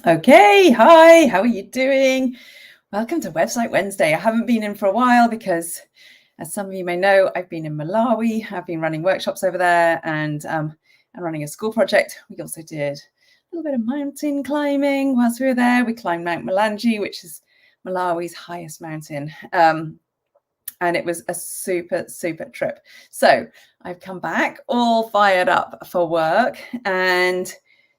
Okay, hi, how are you doing? Welcome to Website Wednesday. I haven't been in for a while because, as some of you may know, I've been in Malawi. I've been running workshops over there and running a school project. We also did a little bit of mountain climbing whilst we were there. We climbed Mount Mulanje, which is Malawi's highest mountain. And it was a super, super trip. So I've come back all fired up for work and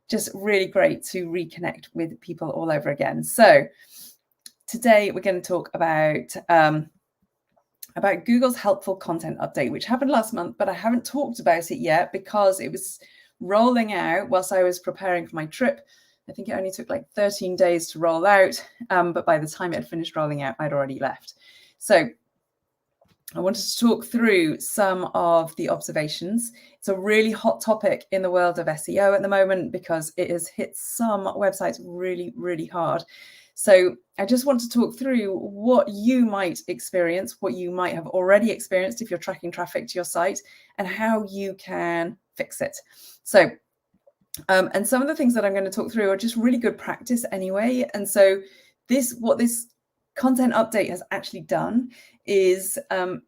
just really great to reconnect with people all over again. So today we're going to talk about Google's helpful content update, which happened last month, but I haven't talked about it yet because it was rolling out whilst I was preparing for my trip. I think it only took like 13 days to roll out, but by the time it had finished rolling out, I'd already left. So I wanted to talk through some of the observations. It's a really hot topic in the world of SEO at the moment because it has hit some websites really, really hard. So I just want to talk through what you might experience, what you might have already experienced if you're tracking traffic to your site, and how you can fix it. So, and some of the things that I'm going to talk through are just really good practice anyway. And so what this content update has actually done is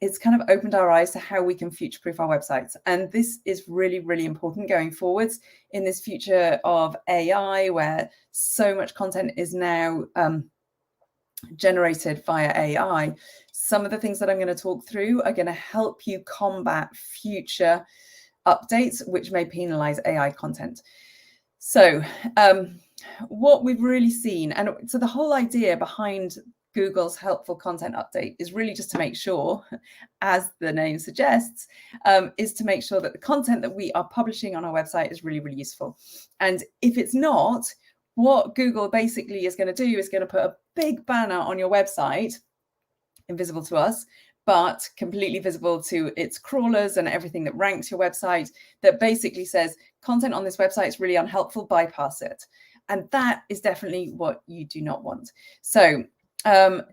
it's kind of opened our eyes to how we can future-proof our websites. And this is really, really important going forwards in this future of AI, where so much content is now generated via AI. Some of the things that I'm going to talk through are going to help you combat future updates, which may penalize AI content. So what we've really seen, and so the whole idea behind Google's helpful content update is really just to make sure, as the name suggests, is to make sure that the content that we are publishing on our website is really, really useful. And if it's not, what Google basically is going to do is going to put a big banner on your website, invisible to us, but completely visible to its crawlers and everything that ranks your website, that basically says content on this website is really unhelpful, bypass it. And that is definitely what you do not want. So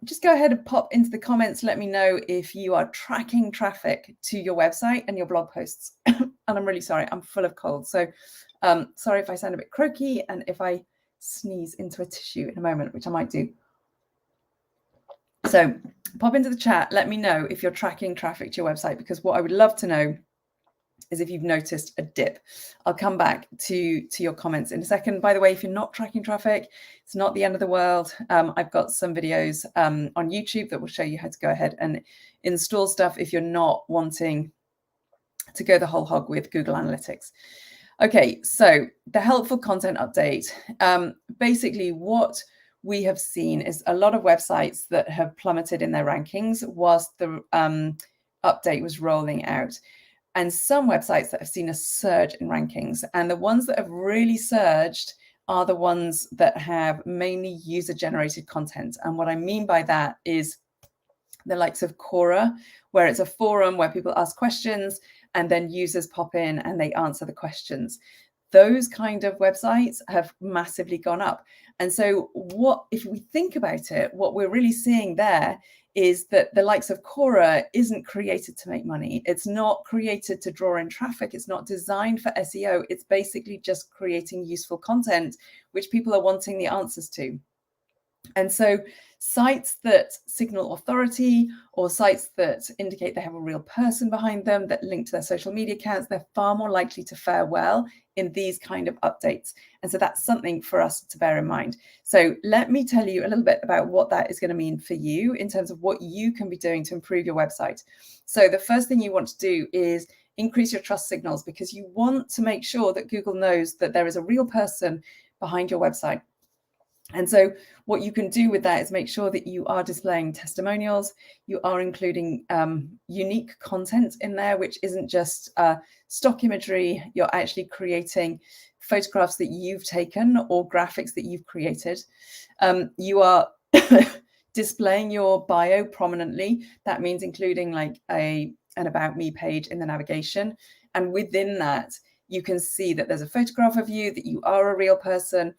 just go ahead and pop into the comments. Let me know if you are tracking traffic to your website and your blog posts. And I'm really sorry, I'm full of cold. So sorry if I sound a bit croaky and if I sneeze into a tissue in a moment, which I might do. So pop into the chat. Let me know if you're tracking traffic to your website, because what I would love to know is if you've noticed a dip. I'll come back to your comments in a second. By the way, if you're not tracking traffic, it's not the end of the world. I've got some videos on YouTube that will show you how to go ahead and install stuff if you're not wanting to go the whole hog with Google Analytics. Okay, so the helpful content update. Basically, what we have seen is a lot of websites that have plummeted in their rankings whilst the update was rolling out, and some websites that have seen a surge in rankings. And the ones that have really surged are the ones that have mainly user-generated content. And what I mean by that is the likes of Quora, where it's a forum where people ask questions and then users pop in and they answer the questions. Those kind of websites have massively gone up. And so if we think about it, what we're really seeing there is that the likes of Quora isn't created to make money. It's not created to draw in traffic. It's not designed for SEO. It's basically just creating useful content, which people are wanting the answers to. And so sites that signal authority, or sites that indicate they have a real person behind them, that link to their social media accounts, they're far more likely to fare well in these kind of updates. And so that's something for us to bear in mind. So let me tell you a little bit about what that is going to mean for you in terms of what you can be doing to improve your website. So the first thing you want to do is increase your trust signals, because you want to make sure that Google knows that there is a real person behind your website. And so what you can do with that is make sure that you are displaying testimonials, you are including unique content in there, which isn't just stock imagery. You're actually creating photographs that you've taken or graphics that you've created. You are displaying your bio prominently. That means including like an About Me page in the navigation. And within that, you can see that there's a photograph of you, that you are a real person.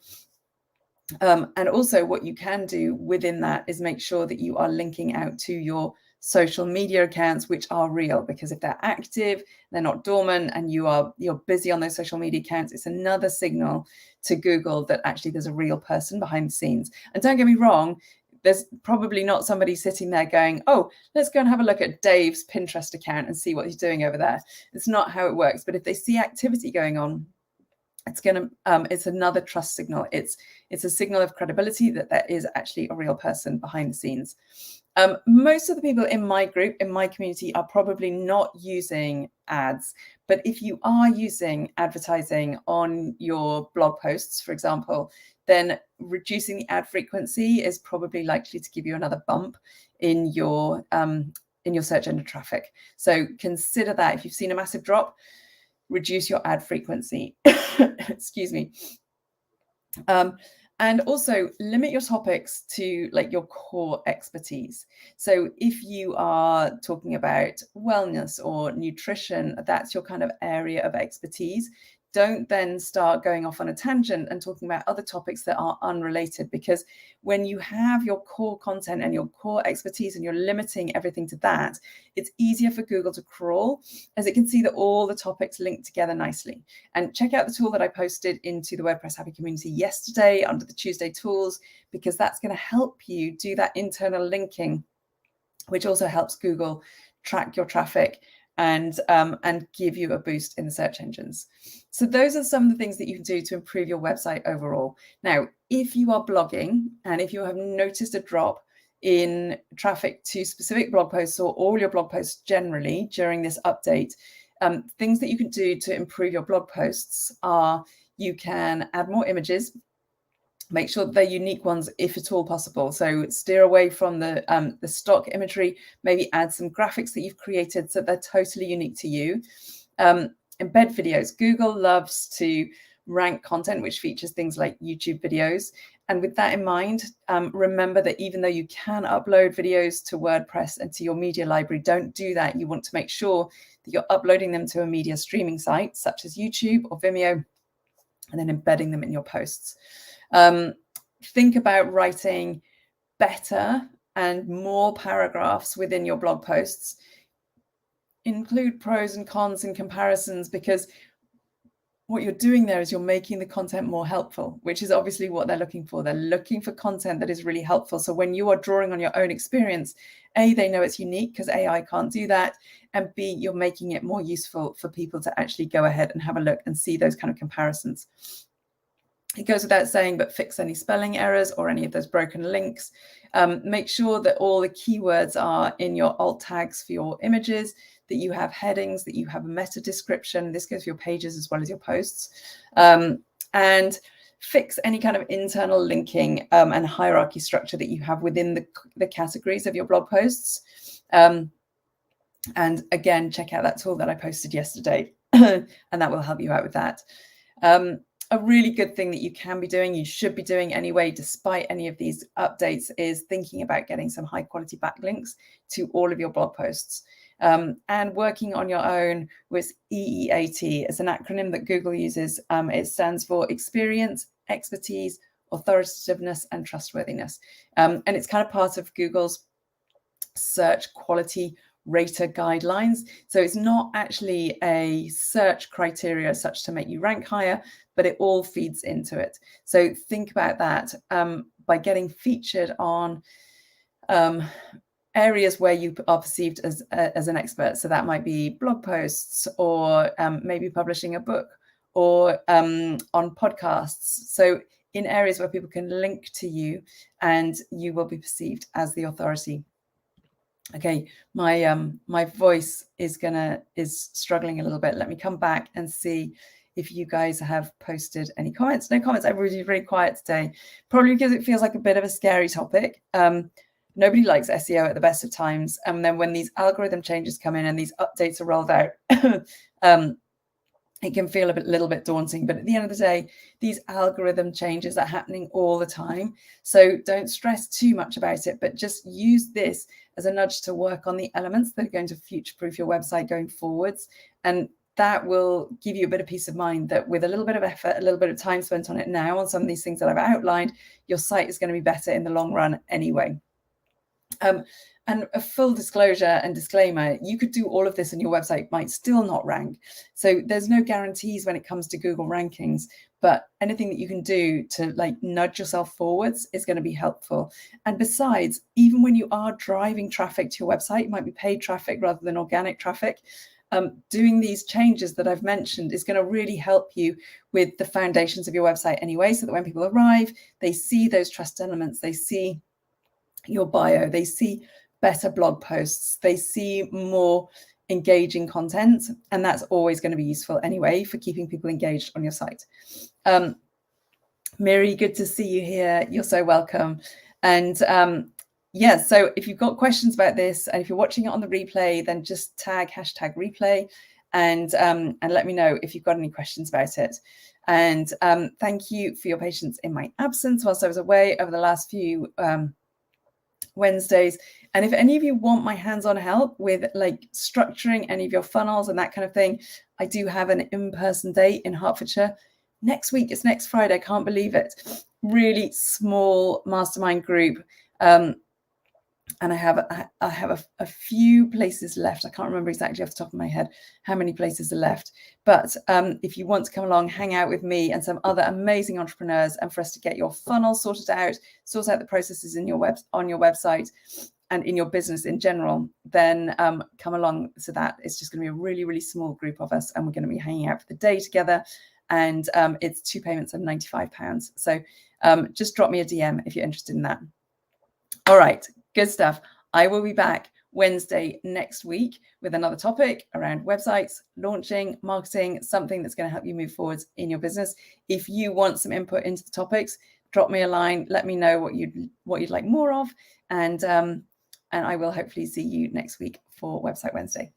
And also what you can do within that is make sure that you are linking out to your social media accounts which are real, because if they're active, they're not dormant, and you're busy on those social media accounts, it's another signal to Google that actually there's a real person behind the scenes. And don't get me wrong, there's probably not somebody sitting there going, oh, let's go and have a look at Dave's Pinterest account and see what he's doing over there. It's not how it works. But if they see activity going on, it's another trust signal. It's a signal of credibility that there is actually a real person behind the scenes. Most of the people in my group, in my community, are probably not using ads. But if you are using advertising on your blog posts, for example, then reducing the ad frequency is probably likely to give you another bump in your search engine traffic. So consider that. If you've seen a massive drop, reduce your ad frequency. Excuse me. And also limit your topics to like your core expertise. So if you are talking about wellness or nutrition, that's your kind of area of expertise. Don't then start going off on a tangent and talking about other topics that are unrelated, because when you have your core content and your core expertise and you're limiting everything to that, it's easier for Google to crawl, as it can see that all the topics link together nicely. And check out the tool that I posted into the WordPress Happy community yesterday under the Tuesday tools, because that's going to help you do that internal linking, which also helps Google track your traffic and give you a boost in the search engines. So those are some of the things that you can do to improve your website overall. Now, if you are blogging and if you have noticed a drop in traffic to specific blog posts or all your blog posts generally during this update, things that you can do to improve your blog posts are you can add more images. Make sure that they're unique ones if at all possible. So steer away from the stock imagery, maybe add some graphics that you've created so they're totally unique to you. Embed videos. Google loves to rank content which features things like YouTube videos. And with that in mind, remember that even though you can upload videos to WordPress and to your media library, don't do that. You want to make sure that you're uploading them to a media streaming site such as YouTube or Vimeo, and then embedding them in your posts. Think about writing better and more paragraphs within your blog posts. Include pros and cons and comparisons, because what you're doing there is you're making the content more helpful, which is obviously what they're looking for. They're looking for content that is really helpful. So when you are drawing on your own experience, A, they know it's unique because AI can't do that. And B, you're making it more useful for people to actually go ahead and have a look and see those kind of comparisons. It goes without saying, but fix any spelling errors or any of those broken links. Make sure that all the keywords are in your alt tags for your images, that you have headings, that you have a meta description. This goes for your pages as well as your posts. And fix any kind of internal linking and hierarchy structure that you have within the categories of your blog posts. And again, check out that tool that I posted yesterday, and that will help you out with that. A really good thing that you can be doing, you should be doing anyway, despite any of these updates, is thinking about getting some high quality backlinks to all of your blog posts. And working on your own with EEAT. It's an acronym that Google uses. It stands for experience, expertise, authoritativeness, and trustworthiness. And it's kind of part of Google's search quality rater guidelines. So it's not actually a search criteria as such to make you rank higher, but it all feeds into it. So think about that by getting featured on areas where you are perceived as an expert. So that might be blog posts, or maybe publishing a book, or on podcasts. So in areas where people can link to you and you will be perceived as the authority. Okay, my voice is struggling a little bit. Let me come back and see if you guys have posted any comments. No comments. I'm really quiet today, probably because it feels like a bit of a scary topic. Nobody likes SEO at the best of times. And then when these algorithm changes come in and these updates are rolled out, it can feel a little bit daunting. But at the end of the day, these algorithm changes are happening all the time. So don't stress too much about it, but just use this as a nudge to work on the elements that are going to future-proof your website going forwards. And that will give you a bit of peace of mind that with a little bit of effort, a little bit of time spent on it now on some of these things that I've outlined, your site is going to be better in the long run anyway. And a full disclosure and disclaimer, you could do all of this and your website might still not rank. So there's no guarantees when it comes to Google rankings, but anything that you can do to like nudge yourself forwards is going to be helpful. And besides, even when you are driving traffic to your website, it might be paid traffic rather than organic traffic. Doing these changes that I've mentioned is going to really help you with the foundations of your website anyway, so that when people arrive, they see those trust elements, they see your bio, they see better blog posts, they see more engaging content, and that's always going to be useful anyway for keeping people engaged on your site. Miri, good to see you here. You're so welcome. And yeah, so if you've got questions about this, and if you're watching it on the replay, then just tag #replay and let me know if you've got any questions about it. And thank you for your patience in my absence whilst I was away over the last few Wednesdays. And if any of you want my hands-on help with like structuring any of your funnels and that kind of thing, I do have an in-person date in Hertfordshire next week. It's next Friday. I can't believe it. Really small mastermind group. And I have a few places left. I can't remember exactly off the top of my head how many places are left. But if you want to come along, hang out with me and some other amazing entrepreneurs, and for us to get your funnel sorted out, sort out the processes in your on your website and in your business in general, then come along to that. It's just going to be a really, really small group of us, and we're going to be hanging out for the day together. And it's 2 payments of £95. So just drop me a DM if you're interested in that. All right. Good stuff. I will be back Wednesday next week with another topic around websites, launching, marketing, something that's going to help you move forwards in your business. If you want some input into the topics, drop me a line. Let me know what you'd like more of, and I will hopefully see you next week for Website Wednesday.